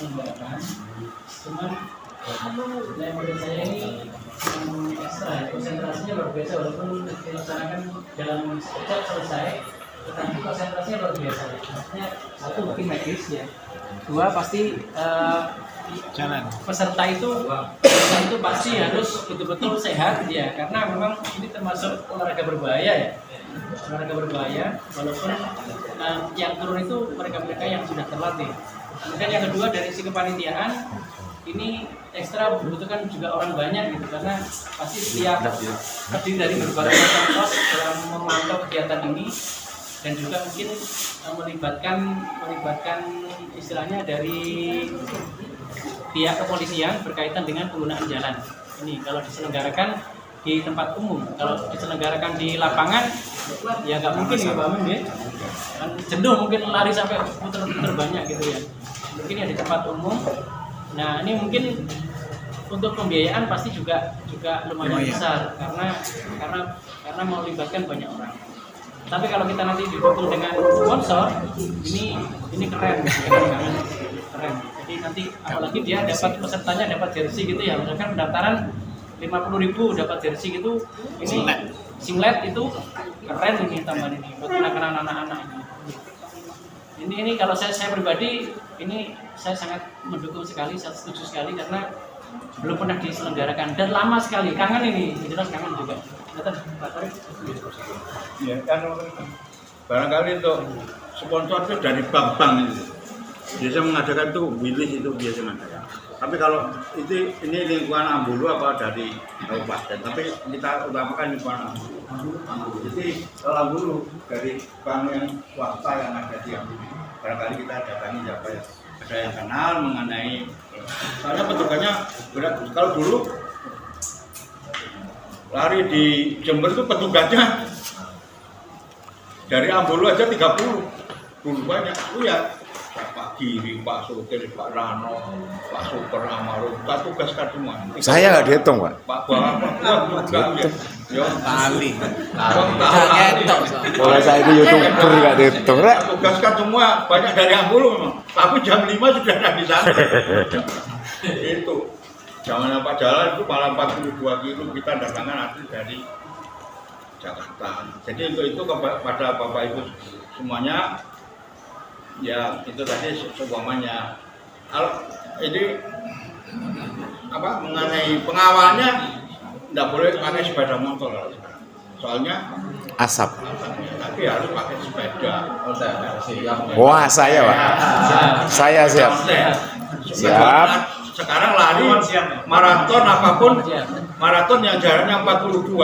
menyelenggarakan. Cuman yang menurut saya ini ekstra, konsentrasinya luar biasa walaupun dilaksanakan dalam sekejap selesai, tetapi konsentrasinya luar biasa. Maksudnya satu mungkin medis ya, dua pasti peserta itu pasti harus betul-betul sehat ya, karena memang ini termasuk olahraga berbahaya ya, olahraga berbahaya walaupun yang turun itu mereka-mereka yang sudah terlatih. Kemudian yang kedua dari sisi kepanitiaan ini ekstra membutuhkan juga orang banyak gitu, karena pasti setiap terdiri dari berbagai macam pos dalam memantau kegiatan ini, dan juga mungkin melibatkan istilahnya dari pihak kepolisian berkaitan dengan penggunaan jalan. Ini kalau diselenggarakan di tempat umum, kalau diselenggarakan di lapangan ya nggak mungkin ya Pak Amin ya, kan jenuh mungkin lari sampai muter-muter banyak gitu ya. Mungkin ya di tempat umum. Nah ini mungkin untuk pembiayaan pasti juga lumayan besar karena mau melibatkan banyak orang. Tapi kalau kita nanti didukung dengan sponsor, ini keren. Jadi nanti apalagi dia dapat pesertanya dapat jersey gitu ya, misalkan pendaftaran 50.000 dapat jersey gitu, ini singlet itu keren ini tambahan ini buat kenang-kenangan anak-anak ini. Ini kalau saya pribadi ini saya sangat mendukung sekali, saya setuju sekali karena belum pernah diselenggarakan dan lama sekali, kangen ini, jelas kangen juga. Ya kan barangkali untuk sponsor itu dari bank-bank itu biasa mengadakan tuh Willis itu biasa mengadakan. Tapi kalau ini lingkungan Ambulu apa dari kabupaten, tapi kita utamakan lingkungan Ambulu. Jadi kalau Ambulu dari bank yang swasta yang ada di Ambulu, barangkali kita datangi siapa ya, ada yang kenal mengenai. Soalnya petugasnya berat. Kalau dulu lari di Jember itu petugasnya dari Ambulu aja 30 dulu banyak. Ya Pak Giri, Pak Sukir, Pak Rano, Pak Super Amaru, kita tugaskan semua. Saya nggak dihitung, Pak. Pak Bapak juga ya. Kali. Kalau saya itu YouTuber nggak dihitung, Rek. Tugaskan semua, banyak dari Ambulu memang. Tapi jam 5 sudah ada di sana. Itu. Jamannya Pak Jalan itu malam 42 kilo kita datangan asli dari Jakarta. Jadi untuk itu kepada Bapak Ibu semuanya, ya itu tadi seumpamanya. Kalau ini mengenai pengawalnya tidak boleh pakai sepeda motor, soalnya Asap. tapi harus pakai sepeda. Wah, saya, Pak. Saya siap. Siap. Sekarang lari maraton apapun, maraton yang jaraknya 42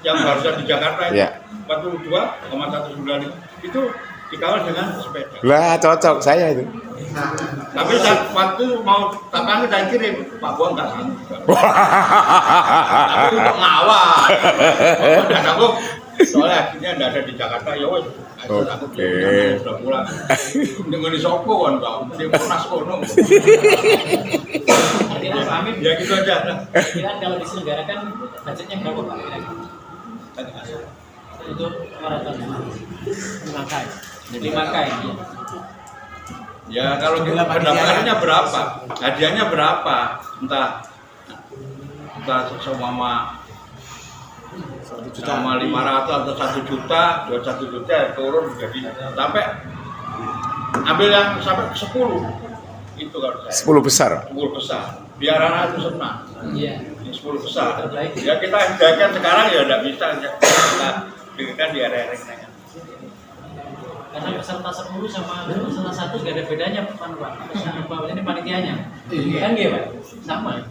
yang harusnya di Jakarta itu 42,19 itu dikawal dengan sepeda. Lah, cocok saya itu. Tapi waktu mau tapangi saya kirim, Pak Buang nggak sanggup. Tapi untuk ngawal, udah sanggup. Soalnya akhirnya nggak ada di Jakarta, ya wes. Aku sudah pulang. Dengan sopo kan, dia pernah sekolah. Artinya Pak Amin, Ya gitu aja. kira kalau diselenggarakan budgetnya berapa Pak? Untuk maraton 5K ya. Ya kalau pendaftarannya berapa, hadiahnya berapa, entah sama 500 atau 1 juta, 21 juta turun jadi sampai ambil yang sampai 10 itu kalau saya 10 besar. 10 besar biar anak itu senang. Iya. 10 besar ya kita hidupkan sekarang ya tidak bisa kita berikan di area ini. Karena peserta 10 sama peserta 1 nggak ada bedanya Pak. Ini panitianya. Kan gitu Pak? Sama.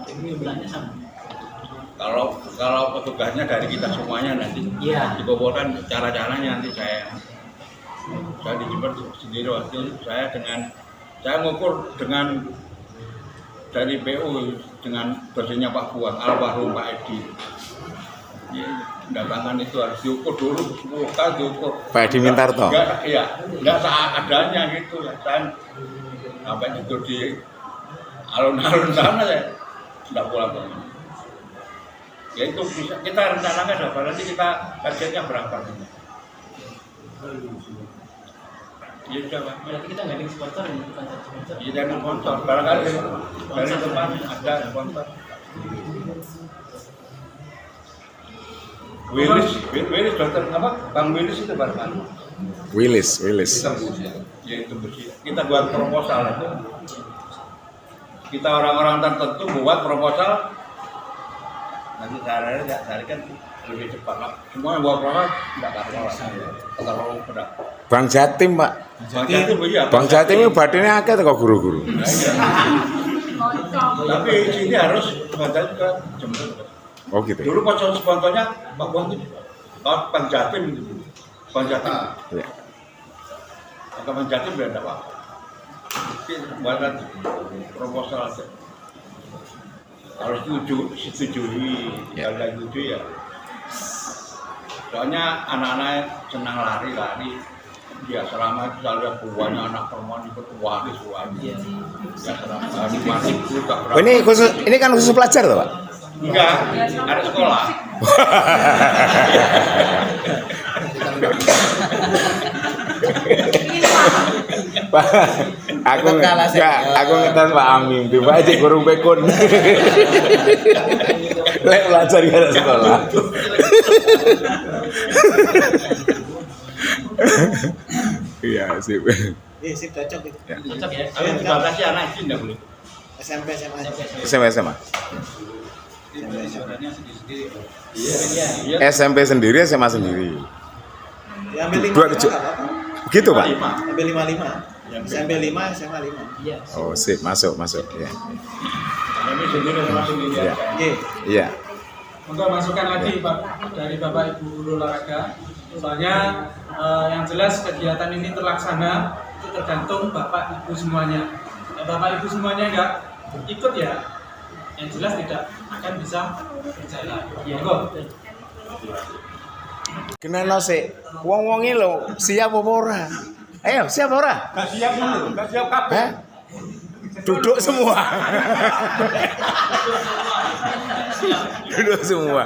Jumlahnya sama. Kalau petugasnya dari kita semuanya nanti dikumpulkan cara-caranya nanti saya di Jember sendiri waktu saya ngukur dengan dari PU dengan dosennya Pak Buang, almarhum Pak Edi. Ya, datangan itu harus diukur dulu 10 kali diukur. Pak Edi Mintarto. Enggak seadanya gitu ya. Saya sampai itu di alun-alun sana ya enggak pulang. Ya itu bisa kita rencanakan berapa nanti kita targetnya berapa. Iya coba. Berarti kita nggak ada sponsor ini, bukan sponsor. Iya jangan sponsor. Barangkali dari depan ada sponsor. Willis dokter apa? Bang Willis itu barangkali. Willis. Ya itu bersih. Kita buat proposal itu. Kita orang-orang tertentu buat proposal. Nanti caranya nggak carikan lebih cepat lah. Semua yang buat proposal nggak terlalu berat. Bang Jatim, Pak. Jadi itu iya. Bang Jatim itu badannya akeh kok guru-guru. Tapi sini harus baca juga Jember. Oh gitu. Dulu pas sponsornya Pak Bang itu Bang Jatim itu. Bang Jatim. Iya. Maka Bang Jatim berada Pak. Buat proposal aja. Harus setujui, Ya. kalau setuju ya. Soalnya anak-anak senang lari. Ya selama itu saya buahnya anak perempuan ikut wali suami. Ya selama masih itu tak berapa. Oh, ini kan khusus pelajar toh, Pak? Enggak, ada sekolah. Pak, aku ngetes Pak Amin, tiba aja kurung pekun. Lek belajar di ada sekolah. Iya, sip. Iya, sip cocok itu. Cocok ya. Kalau dibatasi anak itu enggak boleh. SMP SMA. SMA. Iya. SMP sendiri, SMA sendiri. Ya, ambil 5 Dua kecil. Gitu, Pak? Ambil 5. SMP 5, SMA 5. Iya. Oh, sip, masuk. Ya. Ini sendiri sama sendiri. Iya. Nggih. Iya. Untuk masukan lagi Pak dari Bapak Ibu guru olahraga. Soalnya yang jelas kegiatan ini terlaksana itu tergantung Bapak Ibu semuanya. Kalau Bapak Ibu semuanya enggak ikut ya, yang jelas tidak akan bisa berjalan. Iya. Monggo. Kenapa sih? Wong-wongi lo siap apa ora? Ayo, siap ora? Enggak siap dulu, enggak siap kabeh. Hah? Duduk semua. Duduk semua.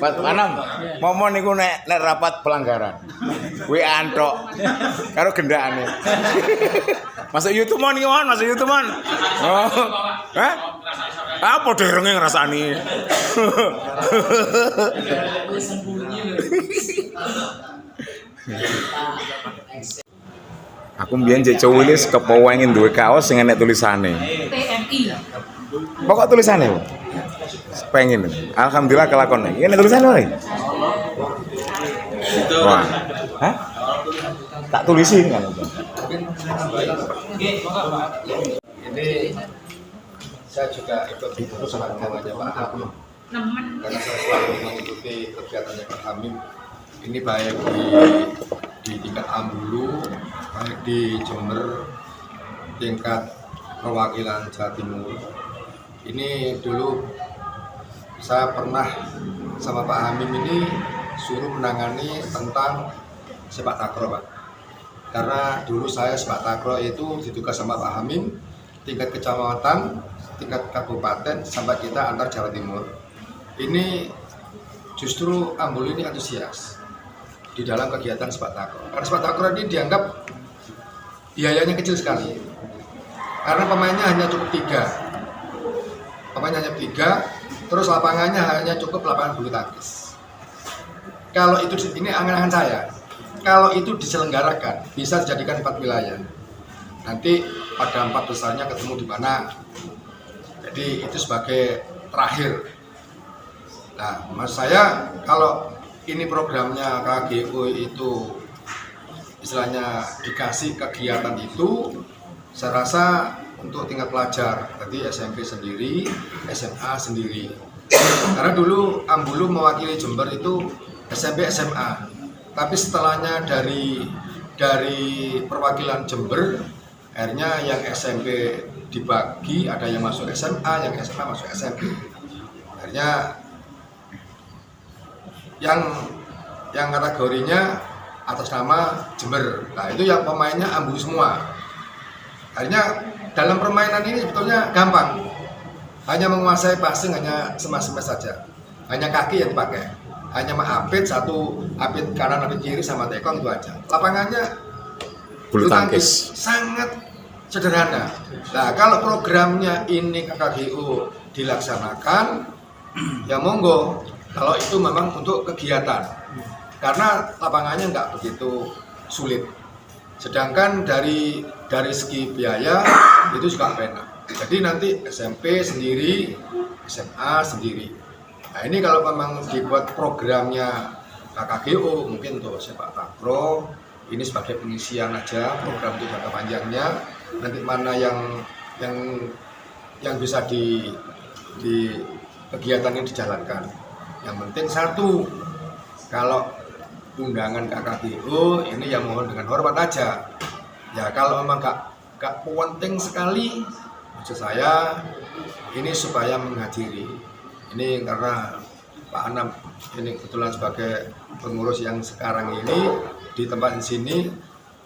Pak Anam, momon niku nek rapat pelanggaran. Kuwi antok karo gendakane. Masuk YouTube mon iki mon, masuk YouTube mon. Oh. Hah? Apa derenge ngrasani? Aku mbiyen jek Willis kepengin duwe kaos sing enek tulisane. TNI. Pokok tulisane, Bu. Pengen. Alhamdulillah kelakon. Iki enek tulisane ora? Wah. Hah? Tak tulisi kan. Oke, monggo Pak. Ini saya juga ikut semangatnya Pak Hamim Nemen. karena saya selalu mengikuti kegiatannya Pak Hamim. Ini baik di tingkat Ambulu, baik di Jember, tingkat perwakilan Jawa Timur. Ini dulu saya pernah sama Pak Hamim ini suruh menangani tentang sepak takraw Pak. Karena dulu saya sepak takraw itu ditugas sama Pak Hamim tingkat kecamatan, tingkat kabupaten sampai kita antar Jawa Timur. Ini justru Ambulu ini antusias di dalam kegiatan sepak takraw. Karena sepak takraw ini dianggap biayanya kecil sekali. Karena pemainnya hanya cukup 3. Pemainnya hanya 3, terus lapangannya hanya cukup lapangan bulu tangkis. Kalau itu ini angan-angan saya. Kalau itu diselenggarakan bisa dijadikan 4 wilayah. Nanti pada 4 besarnya ketemu di mana. Jadi itu sebagai terakhir. Nah, maksud saya kalau ini programnya KGO itu istilahnya dikasih kegiatan itu, saya rasa untuk tingkat pelajar, tadi SMP sendiri, SMA sendiri. Karena dulu Ambulu mewakili Jember itu SMP SMA, tapi setelahnya dari perwakilan Jember, akhirnya yang SMP dibagi, ada yang masuk SMA, yang SMA masuk SMP. Akhirnya yang kategorinya atas nama Jember. Nah, itu yang pemainnya Ambulu semua. Akhirnya dalam permainan ini sebetulnya gampang. Hanya menguasai passing hanya semas-semas saja. Hanya kaki yang dipakai. hanya apit satu, apit kanan, apit kiri sama tekong itu aja. Lapangannya Bulu tangkis. sangat sederhana. Nah, kalau programnya ini KKGU dilaksanakan, ya monggo. Kalau itu memang untuk kegiatan, karena lapangannya nggak begitu sulit. Sedangkan dari segi biaya itu juga enak. Jadi nanti SMP sendiri, SMA sendiri. Nah ini kalau memang dibuat programnya KKGU mungkin untuk sepak takraw ini sebagai pengisian aja program untuk jangka panjangnya. Nanti mana yang bisa di kegiatan ini dijalankan. Yang penting satu, kalau undangan KKGU ini yang mohon dengan hormat aja. Ya kalau memang gak penting sekali, maksud saya ini supaya menghadiri. Ini karena Pak Anam ini kebetulan sebagai pengurus yang sekarang ini di tempat di sini,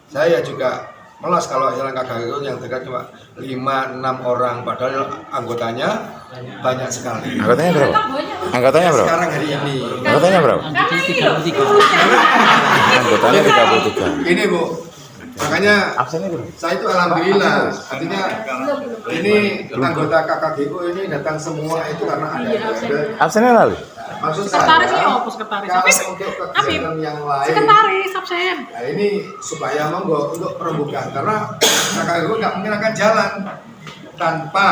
saya juga malas kalau jalan KKGU yang dekat cuma 5-6 orang, padahal anggotanya banyak sekali. Anggotanya berapa? Anggotanya berapa? Sekarang hari ini. Anggotanya berapa? Anggotanya 33. Anggotanya 33. Ini Bu, makanya Absennya berapa? saya itu alhamdulillah, artinya ini anggota KKGU ini datang semua itu karena ada. Absennya lalu? Maksud Sekretaris saya, ya, apa sekretaris? kalau Habis, untuk kegiatan yang lain, Sekretaris, absen. nah ini supaya monggo untuk perembukan, karena KKGU nggak mungkin akan jalan tanpa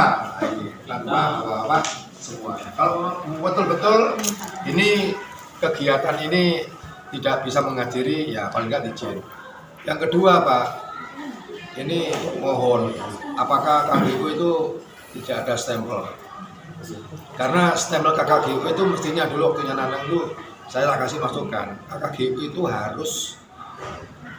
bawa semua. Kalau betul-betul ini kegiatan ini tidak bisa menghadiri, ya paling nggak izin. Yang kedua Pak, ini mohon, apakah KKGU itu tidak ada stempel? Karena stempel KKGU itu mestinya dulu waktunya Nanang itu saya kasih masukan, KKGU itu harus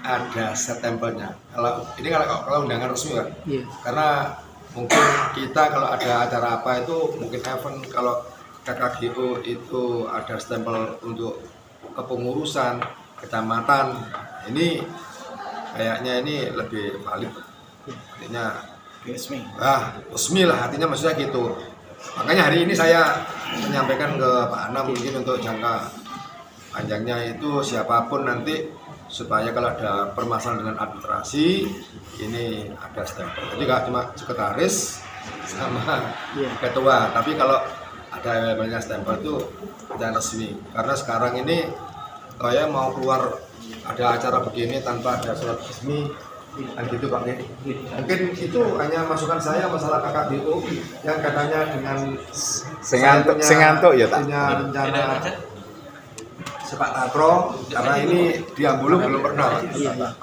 ada stempelnya. Kalau ini kalau undangan resmi kan, karena mungkin kita kalau ada acara apa itu mungkin event, kalau KKGU itu ada stempel untuk kepengurusan kecamatan, ini kayaknya ini lebih valid, artinya resmi lah, artinya maksudnya gitu. Makanya hari ini saya menyampaikan ke Pak Anam mungkin untuk jangka panjangnya itu siapapun nanti, supaya kalau ada permasalahan dengan administrasi ini ada stempel. Jadi nggak cuma sekretaris sama ketua, tapi kalau ada banyak stempel itu ada resmi. Karena sekarang ini saya mau keluar ada acara begini tanpa ada surat resmi, kan gitu Pak. Mungkin itu hanya masukan saya masalah KKGU yang katanya dengan Sing ngantuk ya tak. punya rencana sepak takraw, karena ini di Ambulu belum pernah Pak.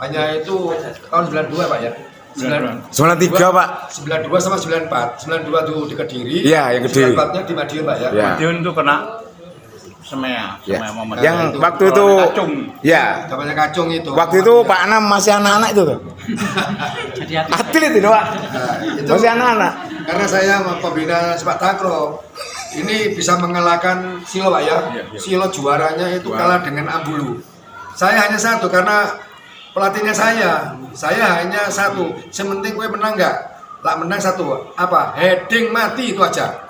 Hanya itu tahun 92 Pak ya. 93 Pak. 92 sama 94. 92 itu di Kediri. Iya, yang Kediri. 94-nya di Madiun Pak ya. Ya. Madiun itu kena semea Ya. momen. Yang itu. waktu itu Kalau ada kacung. ya. Zamannya Kacung itu. Waktu itu Pak Anam masih anak-anak itu tuh. Jadi hati. Atlet itu Pak. Nah, itu Masih anak-anak. karena saya pembina sepak takraw ini bisa mengalahkan Silo Pak ya. Silo juaranya itu kalah dengan Ambulu. Saya hanya satu karena pelatihnya saya hanya satu. Sementing gue menang nggak? Lah menang satu. Apa? Heading mati itu aja.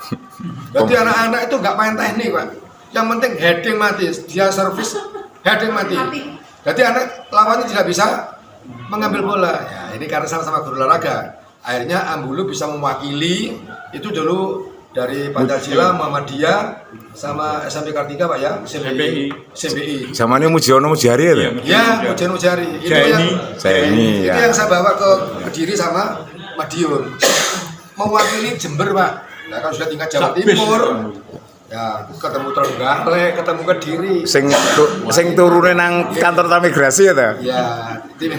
Jadi anak-anak itu nggak main teknik Pak. Yang penting heading mati. Dia servis heading mati. Jadi anak lawannya tidak bisa mengambil bola. Ya, ini karena sama-sama guru olahraga. Akhirnya Ambulu bisa mewakili itu dulu dari Pancasila, Muhammadiyah, sama SMP Kartika Pak ya, CBI. Zamannya Mujiono Mujari ya. Ya, Mujari. Itu Ini itu ya. yang saya bawa ke Kediri sama Madiun. Mewakili Jember Pak. Nah, kan sudah tingkat Jawa Timur. Ya, ketemu Trenggalek, ketemu Kediri. Sing turune nang kantor imigrasi ya ta? Ya, tim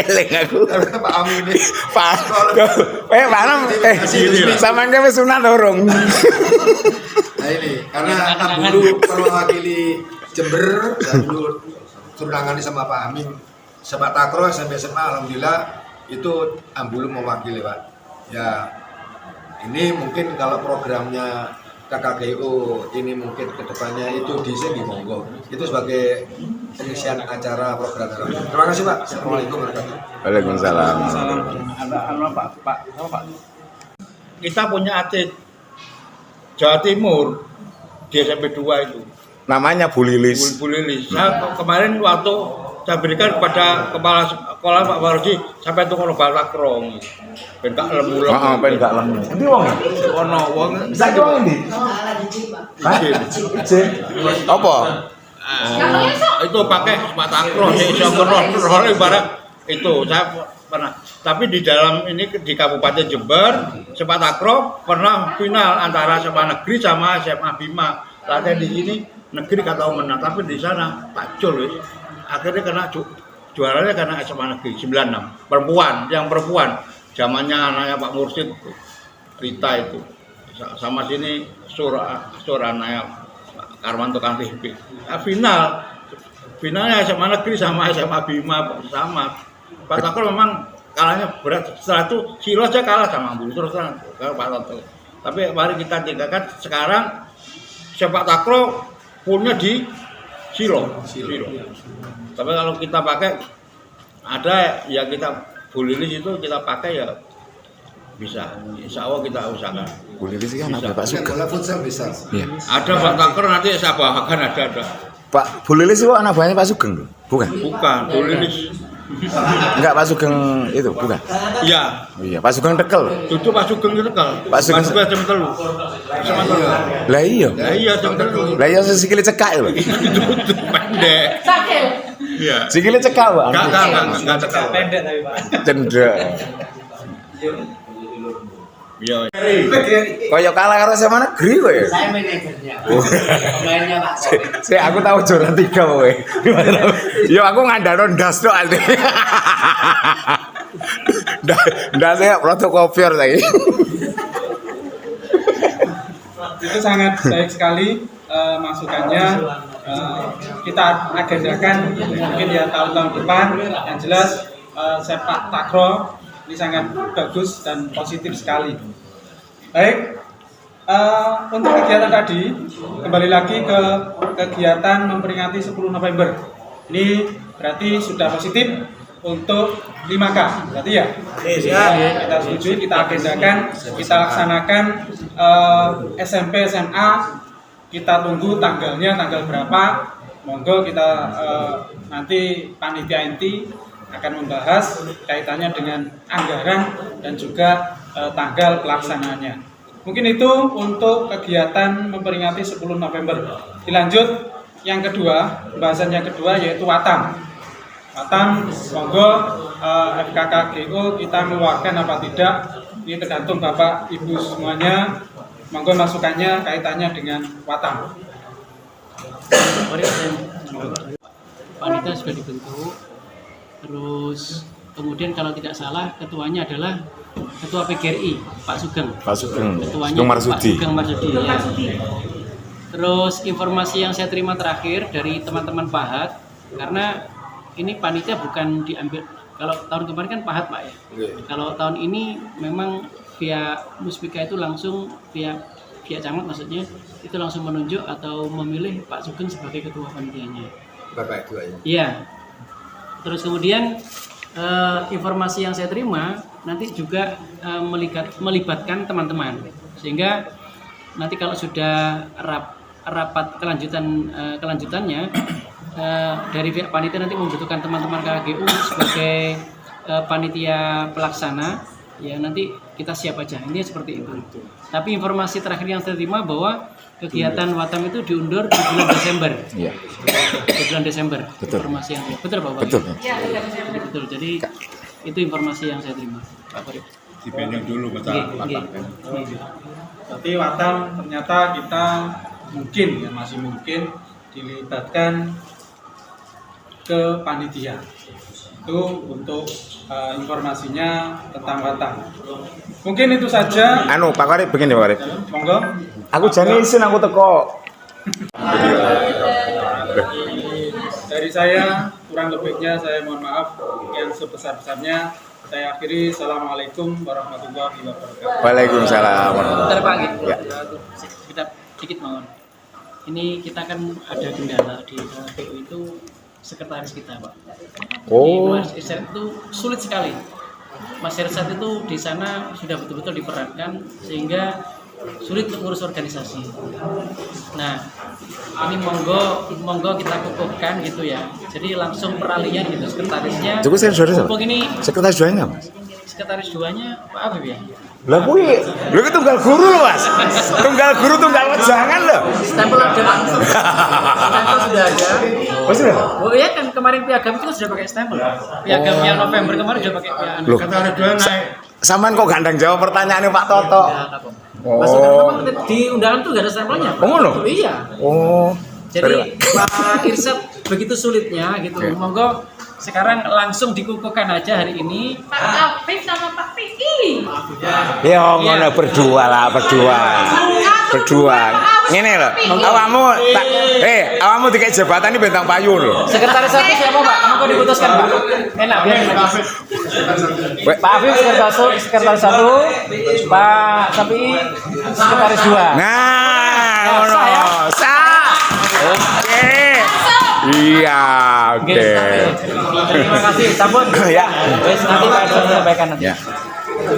Eling aku. Pak Amin ini. Pak. Pak Anam sampean ke wis sunat urung? Nah ini, karena Ambulu mewakili Jember, dan dulu turnangani sama Pak Amin. Sepak takraw sampai SMA, alhamdulillah itu Ambulu mewakili Pak. Ya, ini mungkin kalau programnya KKGU ini mungkin kedepannya itu di sini monggo. Itu sebagai pengisian acara program. Terima kasih Pak. Assalamualaikum warahmatullahi wabarakatuh. Waalaikumsalam. Ada Pak. Kita punya atlet Jawa Timur di SMP 2 itu. namanya Bu Lilis. Bu Lilis. Saya kemarin waktu saya berikan kepada kepala sekolah Pak Wardi sampai tuh kalau balakro ben gak lemu-lemu. Heeh, ben gak lemu. Endi wong? Ono wong Saiki wong endi? Hah? Jin. Apa? Itu pakai sepatakro sing iso ngeroh ibarat itu saya pernah. Tapi di dalam ini di Kabupaten Jember sepatakro pernah final antara SMA negeri sama SMA Bima. Latihan di sini negeri gak tahu menang, tapi di sana Pak Jul wis akhirnya kena juaranya karena SMA negeri 96 perempuan zamannya anaknya Pak Mursid Rita itu sama sini anaknya Karmanto Kantipi. Finalnya SMA negeri sama SMA Bima sama. Pak Takro memang kalahnya berat. Setelah itu Silo aja kalah sama Ambulu terus terang Pak Takro. Tapi mari kita tinggalkan sekarang sepak takraw punya di Silo. Tapi kalau kita pakai ada ya kita Bu Lilis itu kita pakai ya bisa. Insya Allah kita usahakan. Bu Lilis kan ada Pak Sugeng. Bola futsal bisa. Iya. Ada Pak Takraw nanti saya bawakan ada. Pak Bu Lilis itu anak buahnya Pak Sugeng tuh? Bukan? Bukan Bu Lilis. Enggak, Pak Sugeng itu, bukan? Iya. Oh iya, Pak Sugeng Tekel. Itu Pak Sugeng itu kan. Pak Sugeng jam telu. Lah iya. Jam telu. Lah iya sikile cekak lho. Itu pendek. Sakil. Iya. Sikile cekak, Pak. Enggak cekak. Pendek tapi Pak. Cendra. Iya. Kaya kalah karo SMA negeri kowe. Saya manajernya. Mainnya Pak. Aku tahu juara 3 kowe. Yo aku ngandano ndas tok ade. Ndas ya fotokopier saiki. Itu sangat baik sekali masukannya. Kita agendakan mungkin ya tahun-tahun depan. Yang jelas sepak takraw ini sangat bagus dan positif sekali. Baik, untuk kegiatan tadi kembali lagi ke kegiatan memperingati 10 November. Ini berarti sudah positif untuk 5K, berarti ya? Kita setuju, kita agendakan, kita laksanakan SMP, SMA. Kita tunggu tanggalnya, tanggal berapa. Monggo kita nanti panitia inti akan membahas kaitannya dengan anggaran dan juga tanggal pelaksanaannya. Mungkin itu untuk kegiatan memperingati 10 November. Dilanjut yang kedua, pembahasan yang kedua yaitu Watam. Watam, monggo FKKGO kita meluarkan apa tidak, ini tergantung Bapak Ibu semuanya. Monggo masukannya kaitannya dengan Watam. Panitia sudah dibentuk. Terus kemudian kalau tidak salah ketuanya adalah Ketua PGRI Pak Sugeng. Pak Sugeng. Ketuanya Sugeng Pak Marsudi. Sugeng Marsudi. Ya. Terus informasi yang saya terima terakhir dari teman-teman Pahat, karena ini panitia bukan diambil. Kalau tahun kemarin kan Pahat Pak ya. Kalau tahun ini memang pihak Muspika itu langsung pihak camat maksudnya itu langsung menunjuk atau memilih Pak Sugeng sebagai ketua panitianya. Bapak itu aja. Iya. Terus kemudian informasi yang saya terima nanti juga melibatkan teman-teman, sehingga nanti kalau sudah rapat kelanjutannya dari pihak panitia nanti membutuhkan teman-teman KGU sebagai panitia pelaksana, ya nanti kita siap aja. Ini seperti itu. Tapi informasi terakhir yang saya terima bahwa kegiatan Watam itu diundur di bulan Desember. Iya. Di bulan Desember. Betul. Informasi yang betul Bapak. Betul. Betul. Jadi itu informasi yang saya terima, Pak Farid. Dibanding dulu masalah Watam. Berarti Watam ternyata kita mungkin ya masih mungkin dilibatkan ke panitia. Itu untuk informasinya tentang Watam. Mungkin itu saja. Anu Pak Farid begini Pak Farid. Monggo. Aku jane isin aku teko. Dari saya kurang lebihnya saya mohon maaf yang sebesar-besarnya. Saya akhiri. Assalamualaikum warahmatullahi wabarakatuh. Waalaikumsalam. Bentar Pak, gitu. Ya. Kita sedikit mohon. Ini kita kan ada kendala di KPU itu sekretaris kita Pak. Oh. Mas Irsad itu sulit sekali. Mas Irsad itu di sana sudah betul-betul diperankan sehingga sulit untuk ngurus organisasi. Nah, ini monggo kita kukuhkan gitu ya. Jadi langsung peralihan gitu sekretarisnya. Cukup sekretaris. Mumpung ini Sekretaris duanya, Mas. sekretaris duanya Pak Afif ya. Lah kuwi, lho iki tunggal guru lho, Mas. Tunggal guru tunggal wejangan lho. Stempel ada Pak. Stempel sudah ada. Oh, sudah. Oh iya kan kemarin piagam itu kan sudah pakai stempel. Piagam yang November kemarin sudah pakai piagam. Loh, Kata ada dua naik. sampean kok gandeng jawab pertanyaannya Pak Toto. Ya, Kak, Om. Mas Soekarno di undangan itu nggak ada stempelnya. Oh, ngono? Iya. Oh. Jadi Pak Irsyad begitu sulitnya gitu. Oke. Monggo sekarang langsung dikukuhkan aja hari ini. Pak Afif sama Pak Piki. Ya ngono berdua lah, berdua. Ngene lho, awakmu tak awakmu dikek jabatan ini bintang payu lho. Sekretaris satu siapa Pak? Monggo diputuskan Pak. Enak biar enak. Pak Afif sekretaris satu, Pak Sapi sekretaris dua. Nah, ngono. Sah. Oke. Iya, oke. Terima kasih, sampun. Ya. Wes nanti Pak Irsyad sampaikan nanti. Ya.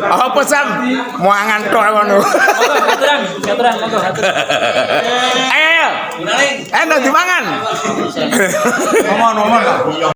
Apa Sam? Mau ngantuk ngono. Monggo, aturan, monggo, aturan. Ayo. Enak dimangan. Ngomong lah.